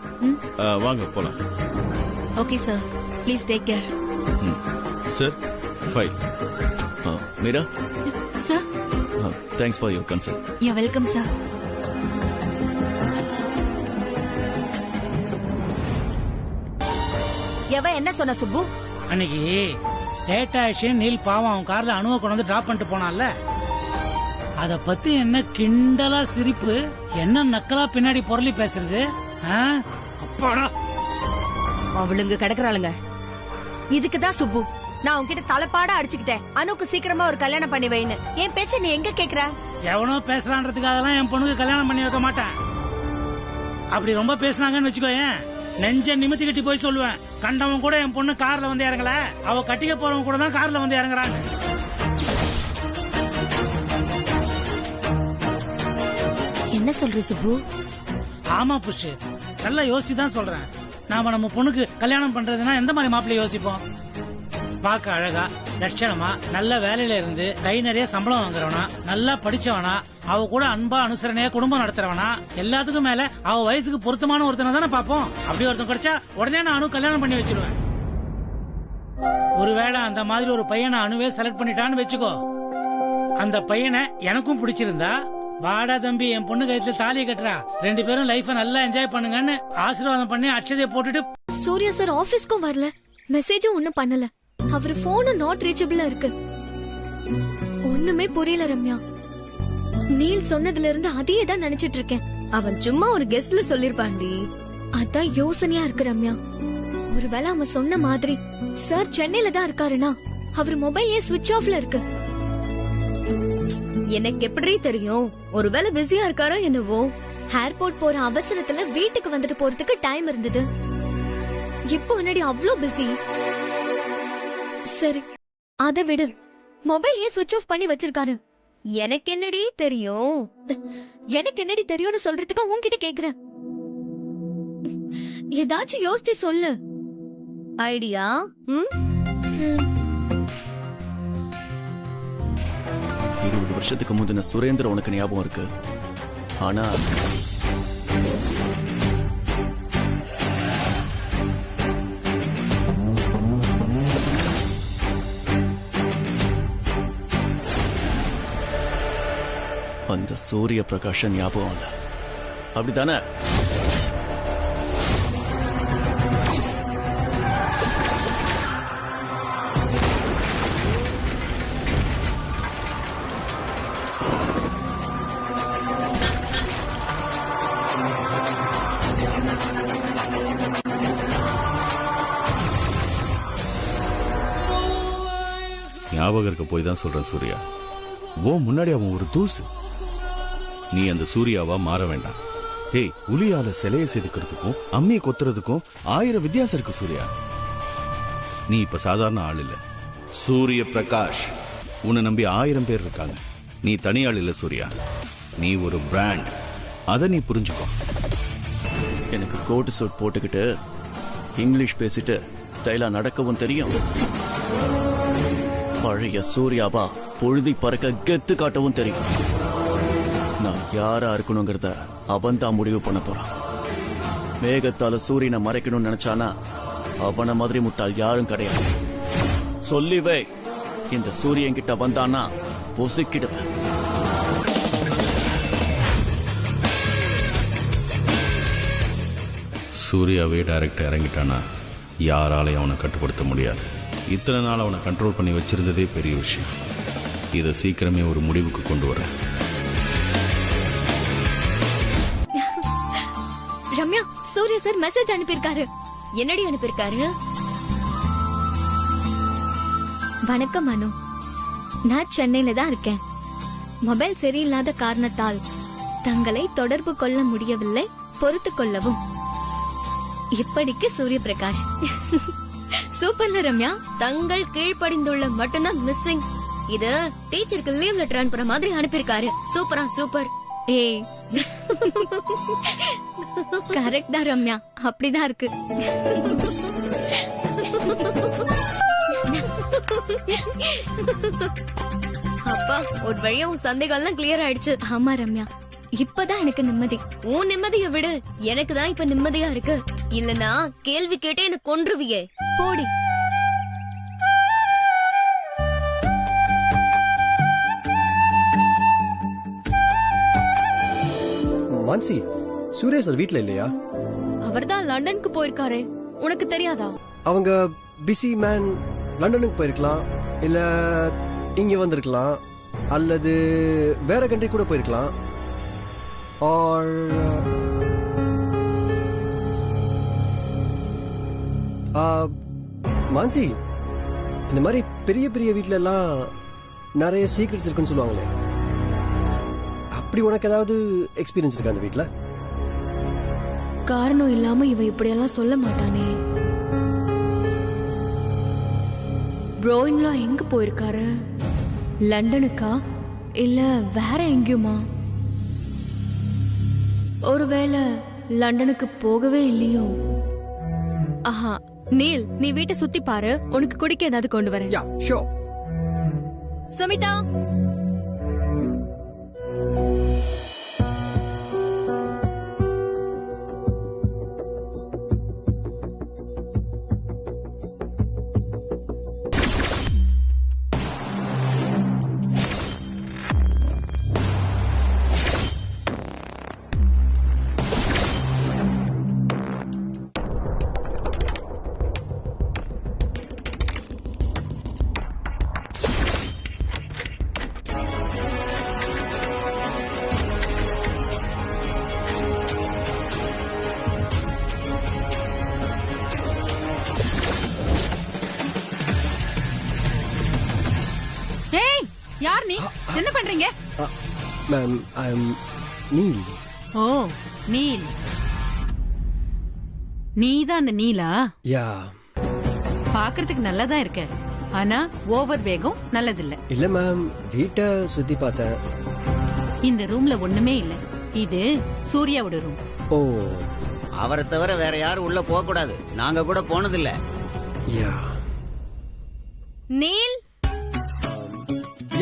வாங்க போலாம். Okay sir. Please take care. Sir file. Meera. Sir. Thanks for your concern. You welcome sir. எவ என்ன சொன்ன சுப்பு? அன்னைக்கு லேட் ஆயிடுச்சு, நீல் பாவம் அவன் கார்ல அணுவை கொண்டு வந்து டிராப் பண்ணிட்டு போனான்ல, அத பத்தி என்ன கிண்டலா சிரிப்பு, என்ன நக்கலா பின்னாடி பொருளி பேசுறது. அப்பாடா, அவளுங்க கிடக்குறாளுங்க. இதுக்குதான் சுப்பு நான் உன்கிட்ட தலைப்பாட அடிச்சுக்கிட்டேன், அனுக்கு சீக்கிரமா ஒரு கல்யாணம் பண்ணி வைன்னு. என் பேச்ச நீ எங்க கேக்குற? எவனோ பேசுறான்றதுக்காக என் பொண்ணுக்கு கல்யாணம் பண்ணி வைக்க மாட்டேன். அப்படி ரொம்ப பேசுனாங்கன்னு வச்சுக்கோயேன், நெஞ்ச நிமித்தி கட்டி போய் சொல்லுவேன், கண்டவன் கூட என் பொண்ணு கார்ல வந்து இறங்கல, அவ கட்டிக்க போறவன் கூட தான் கார்ல வந்து இறங்குறாங்க. என்ன சொல்ற சுப்பு? ஆமா புஷ், நல்லா யோசிச்சு தான் சொல்றேன். நாம நம்ம பொண்ணுக்கு கல்யாணம் பண்றதுன்னா எந்த மாதிரி மாப்பிள்ளை யோசிப்போம்? பார்க்க அழகா, லட்சணமா, நல்ல வேலையில இருந்து கை நிறைய சம்பளம் வாங்குறவனா, நல்லா படிச்சவனா, அவ கூட அன்பா அனுசரணையா குடும்பம் நடத்துறவனா, எல்லாத்துக்கும் மேல அவ வயசுக்கு பொருத்தமான ஒருத்தனை தானே பாப்போம். அப்படி ஒருத்தன் கிடைச்சா உடனே நான் அணு கல்யாணம் பண்ணி வச்சிருவேன். ஒருவேளை அந்த மாதிரி ஒரு பையனை அணுவே செலக்ட் பண்ணிட்டான்னு வச்சுக்கோ, அந்த பையனை எனக்கும் பிடிச்சிருந்தா, வாடா தம்பி என் பொண்ணு கைத்துல தாலியை கட்டுறா, 2 பேரும் லைஃப நல்லா என்ஜாய் பண்ணுங்கன்னு ஆசீர்வாதம் பண்ணி அட்சதையை போட்டுட்டு. சூர்யா சார் ஆபீஸ்க்கும் வரல, மெசேஜும் ஒண்ணும் பண்ணல, அவர் போனும் நாட் ரீச்சபிளா இருக்கு. ஒண்ணுமே புரியல ரம்யா. நீல் சொன்னதுல இருந்து அதையே தான் நினைச்சிட்டு இருக்கேன். அவன் சும்மா ஒரு கெஸ்ட்ல சொல்லிருப்பாண்டி, அதான் யோசனையா இருக்கு ரம்யா. ஒருவேளை அவன் சொன்ன மாதிரி சார் சென்னையில தான் இருக்காருன்னா, அவர் மொபைலே ஸ்விட்ச் ஆஃப்ல இருக்கு. எனக்கு எப்படி தெரியும்? ஒருவேளை பிஸியா இருக்காரோ என்னவோ. ஏர்போர்ட் போற அவசரத்துல வீட்டுக்கு வந்துட்டு போறதுக்கு டைம் இருந்தது, இப்போ என்னடி அவ்ளோ பிஸி? சரி அத விடு, மொபைல் ஏன் ஸ்விட்ச் ஆஃப் பண்ணி வச்சிருக்காரு? எனக்கு என்னடி தெரியும்? எனக்கு என்னடி தெரியும்னு சொல்றதுக்கு உன்கிட்ட கேக்குறேன். ஏதாச்சும் யோசிச்சு சொல்லு. ஐடியா? 20 வருஷத்துக்கு முந்தின சுரேந்திர உனக்கு ஞாபகம் இருக்கு. ஆனா அந்த சூரிய பிரகாஷன் ஞாபகம் இல்ல, அப்படித்தானே? ஞாபகம் இருக்க போய் தான் சொல்றேன் சூர்யா. ஓ முன்னாடி அவன் ஒரு தூசு. நீ அந்த சூர்யாவா மாற வேண்டாம். ஏய், உளியால சிலையை செதுக்கிறதுக்கும் அம்மியை கொத்துறதுக்கும் 1000 வித்தியாசம் இருக்கு சூர்யா. நீ இப்ப சாதாரண ஆள் இல்ல, சூரிய பிரகாஷ். உன்னை நம்பி 1000 பேர் இருக்காங்க. நீ தனியாள் இல்ல சூர்யா, நீ ஒரு பிராண்ட். அத நீ புரிஞ்சுக்கோ. எனக்கு கோட் சூட் போட்டுக்கிட்டு இங்கிலீஷ் பேசிட்டு ஸ்டைலா நடக்கவும் தெரியும். பழைய சூர்யாவா பொழுதி பறக்க கெத்து காட்டவும் தெரியும். நான் யாரா இருக்கணுங்கிறத அவன் தான் முடிவு பண்ண போறான். மேகத்தால சூரியனை மறைக்கணும்னு நினைச்சானா அவன மாதிரி முட்டாள் யாரும் கிடையாது. சொல்லிவே, இந்த சூரியன் கிட்ட வந்தானா பொசுக்கிடுவேன். சூர்யாவே டைரக்டா இறங்கிட்டானா யாராலையும் அவனை கட்டுப்படுத்த முடியாது. இத்தனை நாள் அவனை கண்ட்ரோல் பண்ணி வச்சிருந்ததே பெரிய விஷயம். இதை சீக்கிரமே ஒரு முடிவுக்கு கொண்டு வர. ரம்யா, சூர்யா சார் மெசேஜ் அனுப்பியிருக்காரு. என்னடி அனுப்பியிருக்காரு? வணக்கம் அனு, நான் சென்னையில தான் இருக்கேன். மொபைல் சரியில்லாத காரணத்தால் தங்களை தொடர்பு கொள்ள முடியவில்லை, பொறுத்துக் கொள்ளவும். இப்படிக்கு சூரிய பிரகாஷ். சூப்பர்ல ரம்யா, தங்கள் கீழ்ப்படிந்துள்ள மட்டும்தான் மிஸ்ஸிங். இது டீச்சருக்கு லீவ் லெட்டர் அனுப்புற மாதிரி அனுப்பியிருக்காரு. சூப்பரா சூப்பர். ஏய் கரெக்ட் தான் ரம்யா, அப்படிதான் இருக்கு. அப்பா ஒரு வழியா உன் சந்தேகம்லாம் கிளியர் ஆயிடுச்சு. ஆமா ரம்யா, இப்பதான் எனக்கு நிம்மதி. உன் நிம்மதியை விடு, எனக்கு தான் இப்ப நிம்மதியா இருக்கு. இல்லனா கேள்வி கேட்டே எனக்கு கொன்றுவியே. போடி. மான்சி, சூர்யா சார் வீட்ல இல்லையா? அவர்தான் லண்டனுக்கு போயிருக்காரே, உனக்கு தெரியாதா? அவங்க பிஸி மேன். லண்டனுக்கு போயிருக்கலாம், இல்ல இங்க வந்திருக்கலாம், அல்லது வேற கண்ட்ரி கூட போயிருக்கலாம். ஆர் மான்சி, இந்த மாதிரி பெரிய பெரிய வீட்ல எல்லாம் நிறைய சீக்ரெட்ஸ் இருக்குன்னு சொல்லுவாங்களே, அப்படி உனக்கு ஏதாவது எக்ஸ்பீரியன்ஸ் இருக்கா அந்த வீட்ல? காரணம் இல்லாம இவ இப்படியெல்லாம் சொல்ல மாட்டானே. ப்ரோயின்லாம் எங்க போயிருக்காரு? லண்டனுக்கா இல்ல வேற எங்கேயுமா? ஒருவேளை லண்டனுக்கு போகவே இல்லையோ? ஆஹா, நீல், நீ வீட்டை சுத்தி பாரு, உனக்கு குடிக்க ஏதாவது கொண்டு வரேன். Yeah sure. சமிதா, யார் நீ? என்ன பண்றீங்க? மேம், ஐ அம் நீல். ஓ, நீல். நீதான் அந்த நீலா? யா. பாக்குறதுக்கு நல்லாதான் இருக்க, ஆனா ஓவர் வேகம் நல்லதில்ல. இல்ல மேம், வீட்டை சுத்தி பார்த்தேன். இந்த ரூம்ல ஒண்ணுமே இல்ல. இது சூர்யாவோட ரூம். ஓ, அவரை தவிர வேற யாரும் உள்ள போக கூடாது. நாங்க கூட போனதில்ல. யா. நீல்,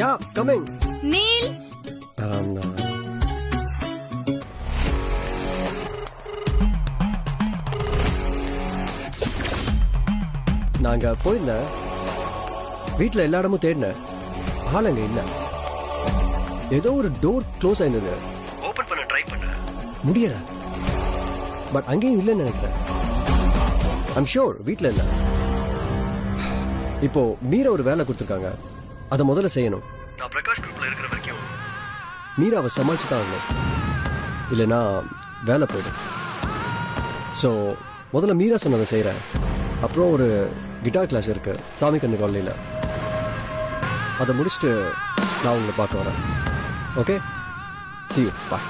யா, கமிங். நீல். நாங்க போயிருந்தேன், வீட்டுல எல்லா இடமும் தேடினேன், ஆளுங்க இல்ல. ஏதோ ஒரு டோர் க்ளோஸ் ஆயிருந்தது, ஓபன் பண்ண ட்ரை பண்ணேன், முடியல. பட் அங்கேயும் இல்லைன்னு நினைக்கிறேன். ஐம் ஷூர் வீட்டுல இல்ல. இப்போ மீரா ஒரு வேலை கொடுத்துருக்காங்க, அதை முதல்ல செய்யணும். நான் பிரகாஷ் குரூப்ல இருக்கிற வரைக்கும் மீராவை சமாளிச்சு தான் ஆகணும், இல்லைன்னா வேலை போயிடும். ஸோ முதல்ல மீரா சொன்னதை செய்கிறேன். அப்புறம் ஒரு கிட்டார் கிளாஸ் இருக்கு சாமி கண்ணு காலனியில், அதை முடிச்சுட்டு நான் உங்களை பார்க்க வரேன். Okay, see you, bye.